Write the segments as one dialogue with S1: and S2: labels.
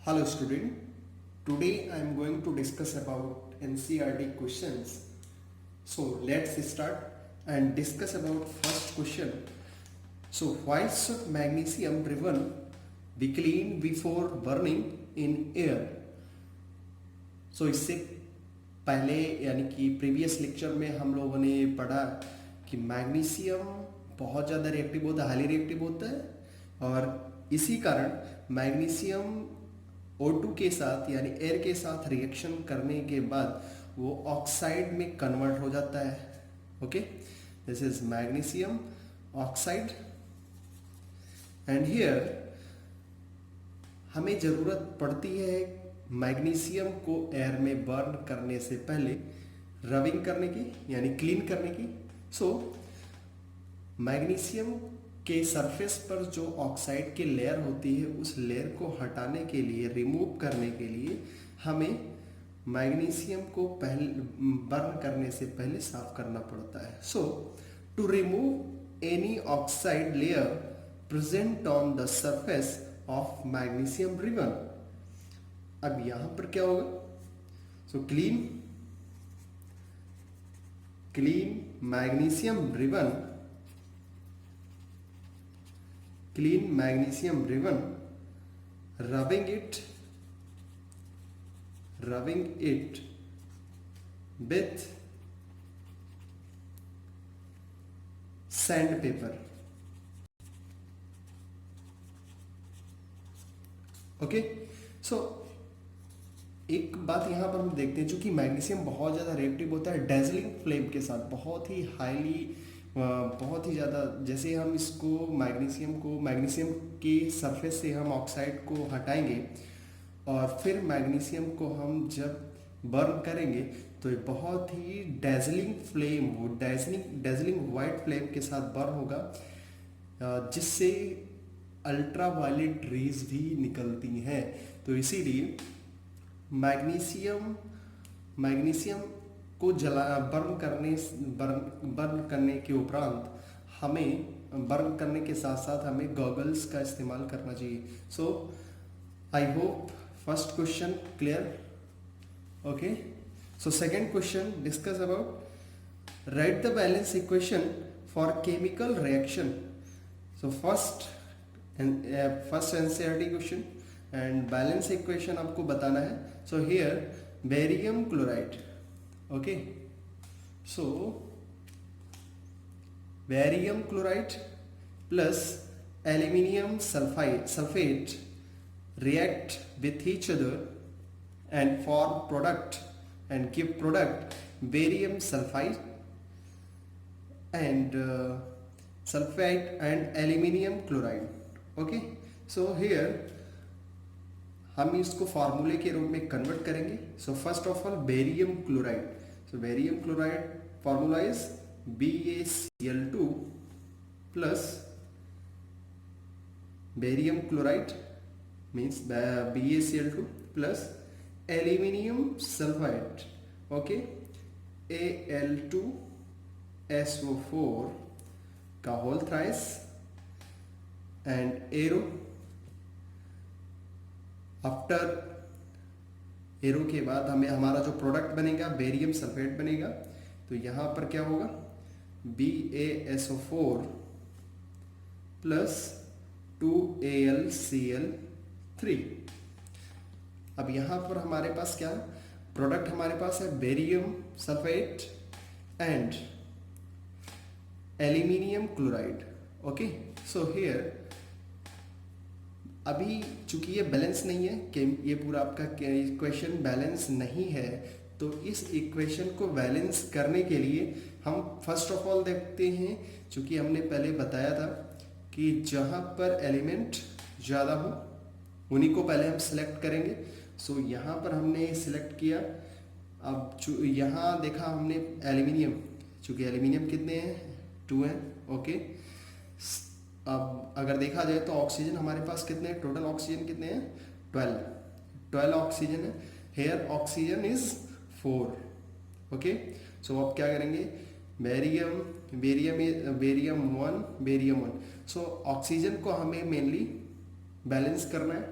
S1: Hello student, today I am going to discuss about NCERT questions. So let's start and discuss about first question. So why should magnesium driven be cleaned before burning in air? So इससे पहले यानी कि previous lecture में हम लोगों ने पढ़ा कि मैग्नीशियम बहुत ज़्यादा रिएक्टिव होता है, हाईली रिएक्टिव होता है और इसी कारण मैग्नीशियम O2 के साथ यानी एयर के साथ रिएक्शन करने के बाद वो ऑक्साइड में कन्वर्ट हो जाता है. Okay, this is magnesium oxide and here हमें ज़रूरत पड़ती है मैग्नीशियम को एयर में बर्न करने से पहले रबिंग करने की यानी क्लीन करने की. सो मैग्नीशियम के सरफेस पर जो ऑक्साइड की लेयर होती है उस लेयर को हटाने के लिए, रिमूव करने के लिए हमें मैग्नीशियम को पहले बर्न करने से पहले साफ करना पड़ता है. So to remove any oxide layer present on the surface of magnesium ribbon. अब यहां पर क्या होगा? So clean magnesium ribbon, clean magnesium ribbon, rubbing it with sandpaper. Okay, so एक बात यहाँ पर हम देखते हैं, जो कि मैग्नीशियम बहुत ज़्यादा रिएक्टिव होता है डेजलिंग फ्लेम के साथ, बहुत ही हाईली, बहुत ही ज़्यादा. जैसे हम इसको मैग्नीशियम के सरफेस से हम ऑक्साइड को हटाएंगे और फिर मैग्नीशियम को हम जब बर्न करेंगे तो ये बहुत ही डेजलिंग फ्लेम, वो डेजलिंग वाइट फ्लेम के साथ बर्न होगा, जिससे अल्ट्रा वायलेट रेज भी निकलती हैं. तो इसीलिए मैग्नीशियम को बर्न करने के उपरांत हमें बर्न करने के साथ साथ हमें गॉगल्स का इस्तेमाल करना चाहिए. So I hope first question clear. Okay, so second question discuss about write the balance equation for chemical reaction. So first NCERT question and balance equation आपको बताना है. So here barium chloride. Okay, so barium chloride plus aluminium sulfate react with each other and form product and give product barium sulfide and sulfate and aluminium chloride. Okay, so here हम इसको फार्मूले के रूप में convert करेंगे. So first of all barium chloride. So barium chloride formula is BaCl2 plus barium chloride means BaCl2 plus aluminium sulphide. Okay, Al2SO4 का whole thrice and arrow. After arrow के बाद हमारा जो प्रोडक्ट बनेगा बेरियम सल्फेट बनेगा. तो यहाँ पर क्या होगा? BaSO4 plus 2AlCl3. अब यहाँ पर हमारे पास क्या प्रोडक्ट हमारे पास है? Barium sulphate and aluminium chloride. Okay, so here अभी चूंकि ये बैलेंस नहीं है, कि ये पूरा आपका इक्वेशन बैलेंस नहीं है, तो इस इक्वेशन को बैलेंस करने के लिए हम फर्स्ट ऑफ ऑल देखते हैं, चूंकि हमने पहले बताया था कि जहाँ पर एलिमेंट ज़्यादा हो उन्हीं को पहले हम सिलेक्ट करेंगे. सो यहाँ पर हमने सिलेक्ट किया. अब यहाँ देखा हमने एल्यूमिनियम, चूँकि एल्यूमिनियम कितने हैं? 2 हैं. ओके, अब अगर देखा जाए तो ऑक्सीजन हमारे पास कितने हैं? टोटल ऑक्सीजन कितने हैं? 12 ऑक्सीजन है. Here oxygen is 4. Okay, so अब क्या करेंगे? बेरियम 1. सो ऑक्सीजन को हमें मेनली बैलेंस करना है.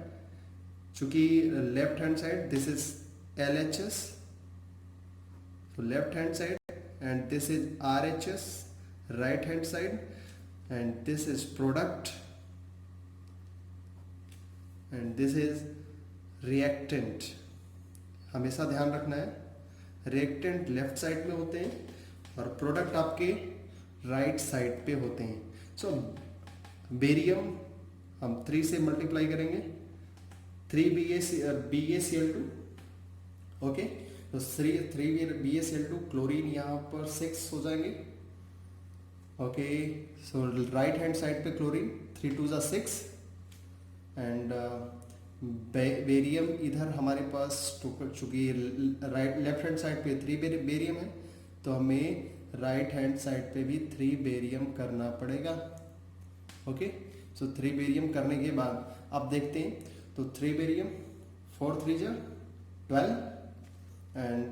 S1: चूंकि left hand side this is LHS, so left hand side, and this is RHS, right hand side, and this is product, and this is reactant. हमेशा ध्यान रखना है रिएक्टेंट लेफ्ट साइड में होते हैं और प्रोडक्ट आपके राइट साइड पे होते हैं. सो बेरियम हम 3 से मल्टीप्लाई करेंगे, 3 BaCl2. ओके, तो 3 BaCl2, क्लोरीन यहाँ पर 6 हो जाएंगे. ओके, सो राइट हैंड साइड पे क्लोरीन 3 2 ज़ा 6, एंड बेरियम इधर हमारे पास चूंकि राइट लेफ्ट हैंड साइड पे 3 बेरियम है, तो हमें राइट हैंड साइड पे भी 3 बेरियम करना पड़ेगा. ओके, सो 3 बेरियम करने के बाद अब देखते हैं. तो 3 बेरियम 4 3 जा 12 and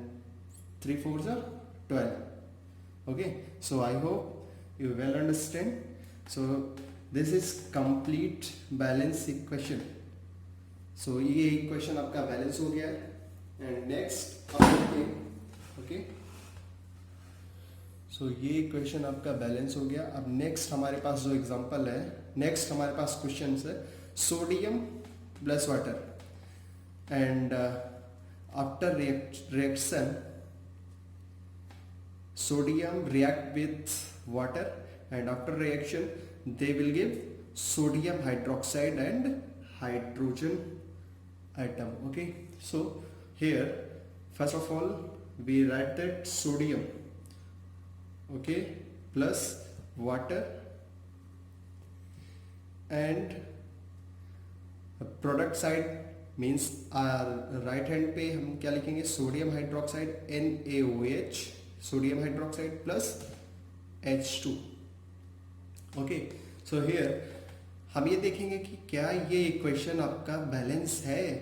S1: 3 4 जा 12. Okay, so I hope you well understand. So this is complete balance equation. So ये इक्वेशन आपका बैलेंस हो गया है. एंड नेक्स्ट अब देखते हैं. ओके, सो ये इक्वेशन आपका बैलेंस हो गया. अब नेक्स्ट हमारे पास जो एग्जांपल है, नेक्स्ट हमारे पास क्वेश्चन है sodium plus water and after reaction sodium react with water, and after reaction they will give sodium hydroxide and hydrogen atom. Okay, so here first of all we write that sodium, okay, plus water, and product side means right hand पे हम क्या लिखेंगे, sodium hydroxide NaOH, sodium hydroxide plus H2. Okay, so here हम ये देखेंगे कि क्या ये इक्वेशन आपका बैलेंस है.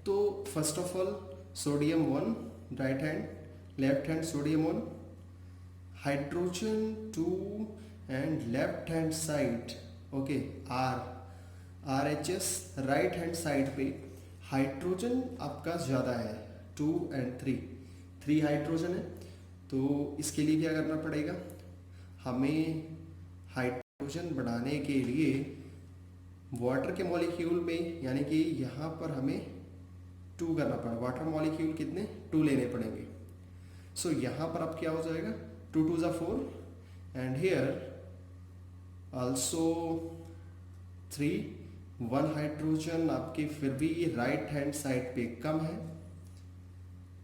S1: तो first of all sodium 1 right hand, left hand sodium 1, hydrogen 2 and left hand side okay RHS, right hand side पे हाइड्रोजन आपका ज़्यादा है 2 and 3 हाइड्रोजन है. तो इसके लिए क्या करना पड़ेगा, हमें हाइड्रोजन बढ़ाने के लिए वाटर के मॉलिक्यूल में, यानी कि यहाँ पर हमें 2 करना पड़ेगा. वाटर मॉलिक्यूल कितने 2 लेने पड़ेंगे. सो यहाँ पर अब क्या हो जाएगा 2 2 ज़ा 4 एंड हियर आल्सो 1 हाइड्रोजन आपके फिर भी राइट हैंड साइड पे कम है.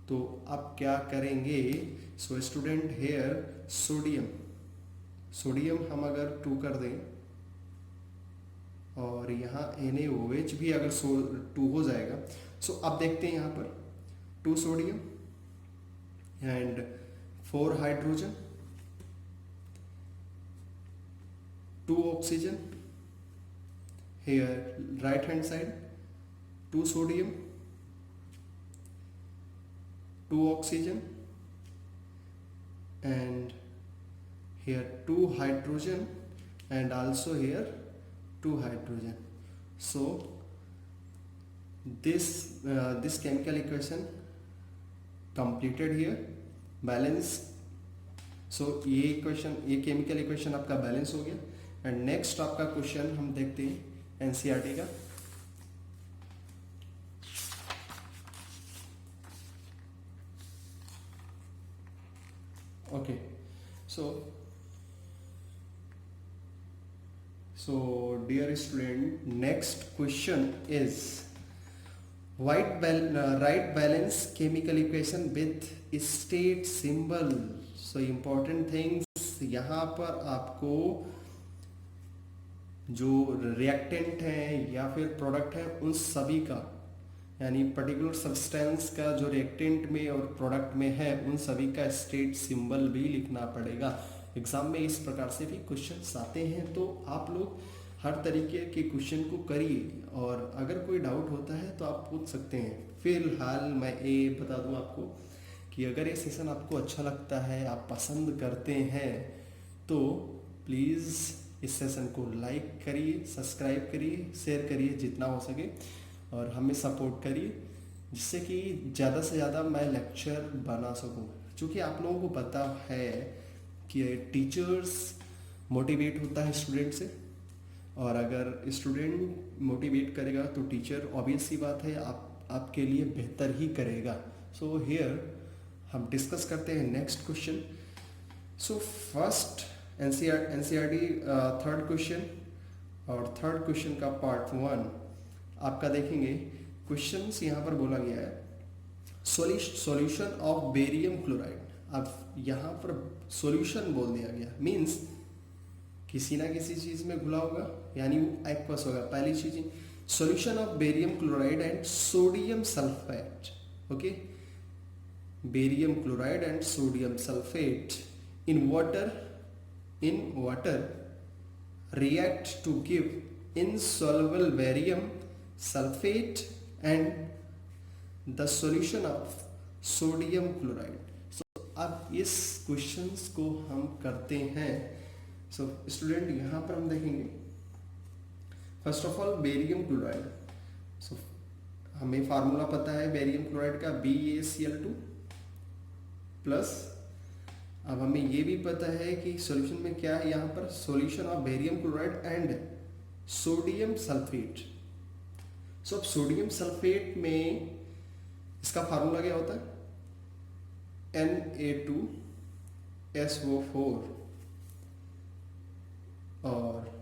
S1: तो अब क्या करेंगे, सो स्टूडेंट हेयर सोडियम हम अगर 2 कर दें और यहाँ NaOH भी अगर 2 हो जाएगा. सो अब देखते हैं यहाँ पर 2 sodium and 4 hydrogen, 2 oxygen. Here right hand side 2 sodium, 2 oxygen, and here 2 hydrogen, and also here 2 hydrogen. So this chemical equation completed here, balance. So ये chemical equation आपका balance हो गया. एंड नेक्स्ट आपका क्वेश्चन हम देखते हैं NCERT का. Okay, so dear student, next question is right balance chemical equation with state symbol. So important things, यहाँ पर आपको जो रिएक्टेंट हैं या फिर प्रोडक्ट हैं उन सभी का, यानी पर्टिकुलर सब्सटेंस का जो रिएक्टेंट में और प्रोडक्ट में है उन सभी का स्टेट सिंबल भी लिखना पड़ेगा. एग्जाम में इस प्रकार से भी क्वेश्चंस आते हैं. तो आप लोग हर तरीके के क्वेश्चन को करिए और अगर कोई डाउट होता है तो आप पूछ सकते हैं. फिलहाल मैं ये बता दूं आपको कि अगर ये सेशन आपको अच्छा लगता है, आप पसंद करते हैं, तो प्लीज़ इस सेशन को लाइक करिए, सब्सक्राइब करिए, शेयर करिए जितना हो सके. और हमें सपोर्ट करिए, जिससे कि ज़्यादा से ज़्यादा मैं लेक्चर बना सकूँ। क्योंकि आप लोगों को पता है कि टीचर्स मोटिवेट होता है स्टूडेंट से, और अगर स्टूडेंट मोटिवेट करेगा तो टीचर ऑब्वियस सी बात है आपके लिए बेहतर ही करेगा। सो हियर हम डिस्कस करते हैं नेक्स्ट क्वेश्चन। सो फर्स्ट एनसीईआरटी थर्ड क्वेश्चन, और थर्ड क्वेश्चन का पार्ट 1 आपका देखेंगे। क्वेश्चंस यहाँ पर बोला गया है सॉल्यूशन ऑफ बेरियम क्लोराइड। अब यहाँ पर सॉल्यूशन बोल दिया गया, मीन्स किसी ना किसी चीज में घुला होगा, यानी वो एक्वस होगा। पहली चीज solution of barium chloride and sodium sulphate. Okay, barium chloride and sodium sulphate in water react to give insoluble barium sulfate and the solution of sodium chloride. So अब इस क्वेश्चंस को हम करते हैं। सो स्टूडेंट यहाँ पर हम देखेंगे first of all barium chloride. So हमें फार्मूला पता है बेरियम क्लोराइड का BaCl2 प्लस। अब हमें ये भी पता है कि सॉल्यूशन में क्या है, यहाँ पर solution of barium chloride and sodium sulphate. So अब सोडियम सल्फेट में इसका फार्मूला क्या होता है, Na2SO4। और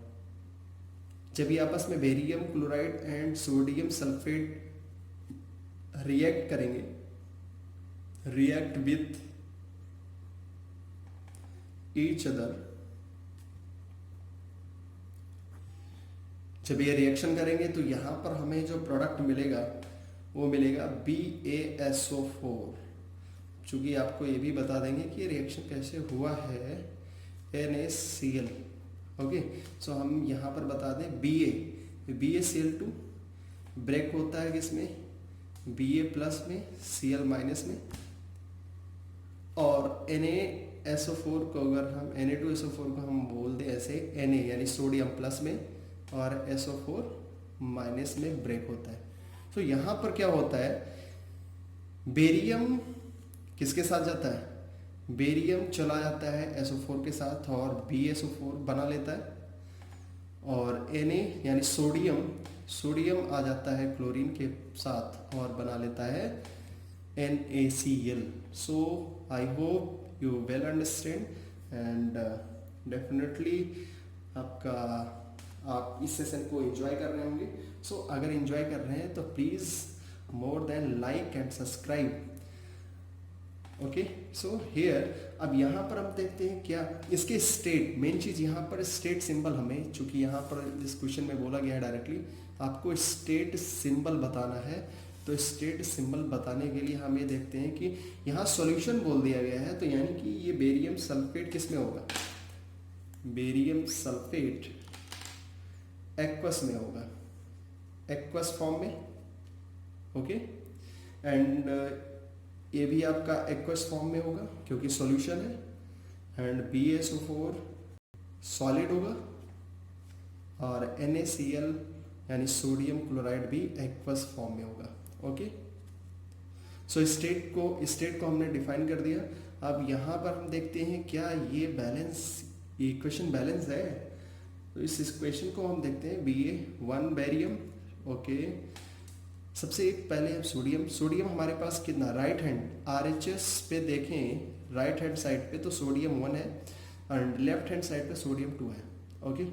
S1: जब ये आपस में barium chloride and sodium sulphate react करेंगे, रिएक्ट विथ ईच अदर, जब ये रिएक्शन करेंगे तो यहां पर हमें जो प्रोडक्ट मिलेगा वो मिलेगा BaSO4। चूंकि आपको ये भी बता देंगे कि ये रिएक्शन कैसे हुआ है, NaCl। ओके, सो हम यहाँ पर बता दें BaCl2 ब्रेक होता है किसमें, Ba प्लस में, Cl माइनस में। और NaSO4 को अगर हम Na2SO4 को हम बोल दें ऐसे Na यानी सोडियम प्लस में और SO4 माइनस में ब्रेक होता है। तो यहाँ पर क्या होता है, बेरियम किसके साथ जाता है, बेरियम चला जाता है SO4 के साथ और BaSO4 बना लेता है, और Na यानी सोडियम आ जाता है क्लोरीन के साथ और बना लेता है NaCl। So I hope you well understand and definitely आप इस सेशन को एंजॉय कर रहे होंगे। सो अगर एंजॉय कर रहे हैं तो please more than like and subscribe. Okay, so here अब यहाँ पर हम देखते हैं क्या इसके स्टेट, मेन चीज़ यहाँ पर स्टेट सिंबल हमें, चूंकि यहाँ पर इस क्वेश्चन में बोला गया है डायरेक्टली आपको स्टेट सिंबल बताना है। तो स्टेट सिंबल बताने के लिए हम ये देखते हैं कि यहाँ सॉल्यूशन बोल दिया गया है, तो यानी कि ये बेरियम सल्फेट किस में होगा, बेरियम सल्फेट एक्वस में होगा, एक्वस फॉर्म में। ओके, एंड ये भी आपका एक्वस फॉर्म में होगा क्योंकि सॉल्यूशन है, एंड BaSO4 सॉलिड होगा, और NaCl यानी सोडियम क्लोराइड भी एक्वस फॉर्म में होगा। ओके, सो स्टेट को हमने डिफाइन कर दिया। अब यहाँ पर हम देखते हैं क्या ये इक्वेशन बैलेंस है। तो इस इक्वेशन को हम देखते हैं Ba1 बेरियम। ओके, सबसे पहले अब सोडियम हमारे पास कितना, राइट हैंड RHS पे देखें, राइट हैंड साइड पे तो सोडियम 1 है और लेफ्ट हैंड साइड पे सोडियम 2 है। ओके,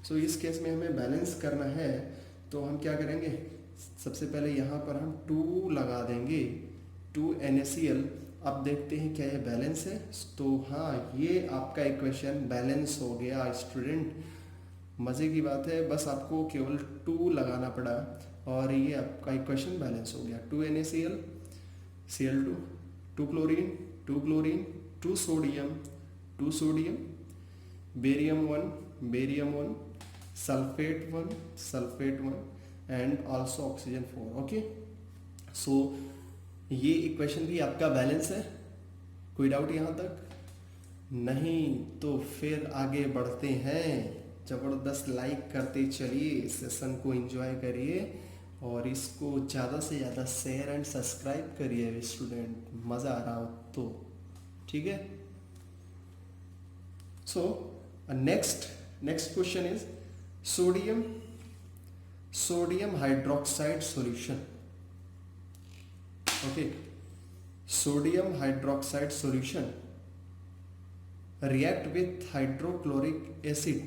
S1: सो इस केस में हमें बैलेंस करना है, तो हम क्या करेंगे, सबसे पहले यहाँ पर हम 2 लगा देंगे, 2 NaCl। अब देखते हैं क्या ये बैलेंस है। तो हाँ, ये आपका इक्वेशन बैलेंस हो गया स्टूडेंट। मज़े की बात है, बस आपको केवल 2 लगाना पड़ा और ये आपका इक्वेशन बैलेंस हो गया। 2 NaCl, Cl2, 2 chlorine, 2 sodium, barium 1, sulphate 1 and also oxygen 4। Okay, so ये इक्वेशन भी आपका बैलेंस है। कोई डाउट यहाँ तक? नहीं तो फिर आगे बढ़ते हैं। ज़बरदस्त लाइक करते चलिए, सेशन को एंजॉय करिए और इसको ज़्यादा से ज़्यादा शेयर एंड सब्सक्राइब करिए स्टूडेंट, मज़ा आ रहा हो तो, ठीक है। So next question is sodium hydroxide solution. Okay, sodium hydroxide solution react with hydrochloric acid,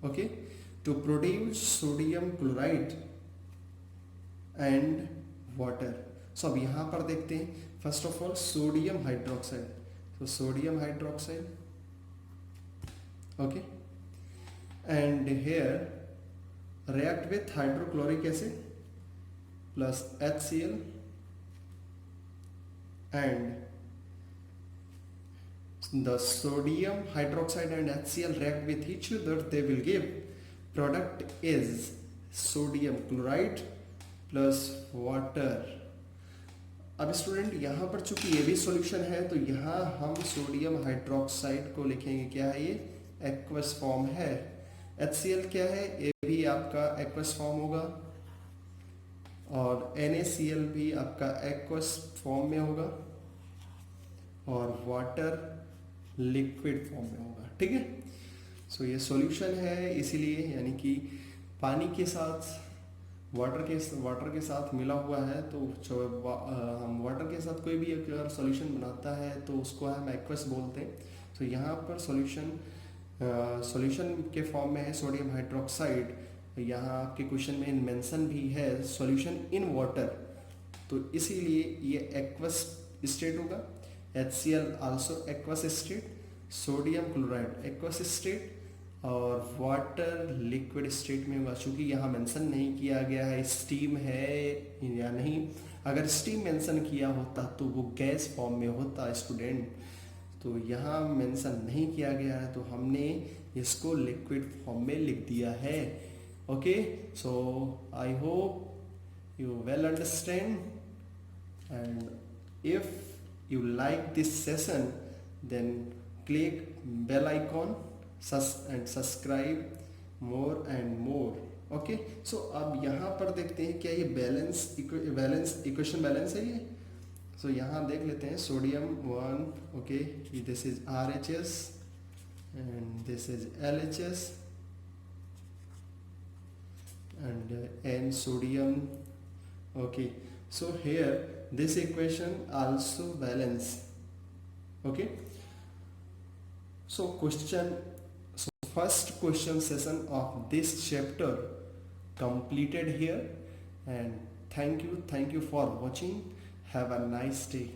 S1: okay, to produce sodium chloride and water. So अब यहाँ पर देखते हैं, first of all sodium hydroxide, so sodium hydroxide, okay, and here react with hydrochloric acid plus HCl and the sodium hydroxide and HCl react with each other, they will give product is sodium chloride plus water. अब student यहाँ पर चूंकि ये भी solution है तो यहाँ हम सोडियम हाइड्रोक्साइड को लिखेंगे, क्या है ये, एक्वस फॉर्म है। HCl क्या है, ये भी आपका एक्वस फॉर्म होगा और NaCl भी आपका एक्वस फॉर्म में होगा और वाटर लिक्विड फॉर्म में होगा, ठीक है। सो ये सॉल्यूशन है, इसीलिए यानी कि पानी के साथ वाटर के साथ मिला हुआ है, तो हम वाटर के साथ कोई भी अगर सॉल्यूशन बनाता है तो उसको हम एक्वस बोलते हैं। तो यहाँ पर सॉल्यूशन के फॉर्म में है सोडियम हाइड्रोक्साइड, यहाँ आपके क्वेश्चन में मेंशन भी है सॉल्यूशन इन वाटर, तो इसीलिए ये एक्वस स्टेट होगा। HCl also aqueous state, sodium chloride aqueous state और वाटर लिक्विड स्टेट में होगा। चूँकि यहाँ मेंशन नहीं किया गया है स्टीम है या नहीं, अगर स्टीम मेंशन किया होता तो वो गैस फॉर्म में होता स्टूडेंट, तो यहाँ मेंशन नहीं किया गया है तो हमने इसको लिक्विड फॉर्म में लिख दिया है। Okay, so I hope you well understand, and if you like this session then click bell icon and subscribe more and more. Okay, so अब यहाँ पर देखते हैं क्या ये इक्वेशन बैलेंस है ये। so यहाँ देख लेते हैं sodium 1, okay, this is RHS and this is LHS and N sodium. Okay, so here this equation also balance. Okay, so first question session of this chapter completed here, and thank you for watching. Have a nice day.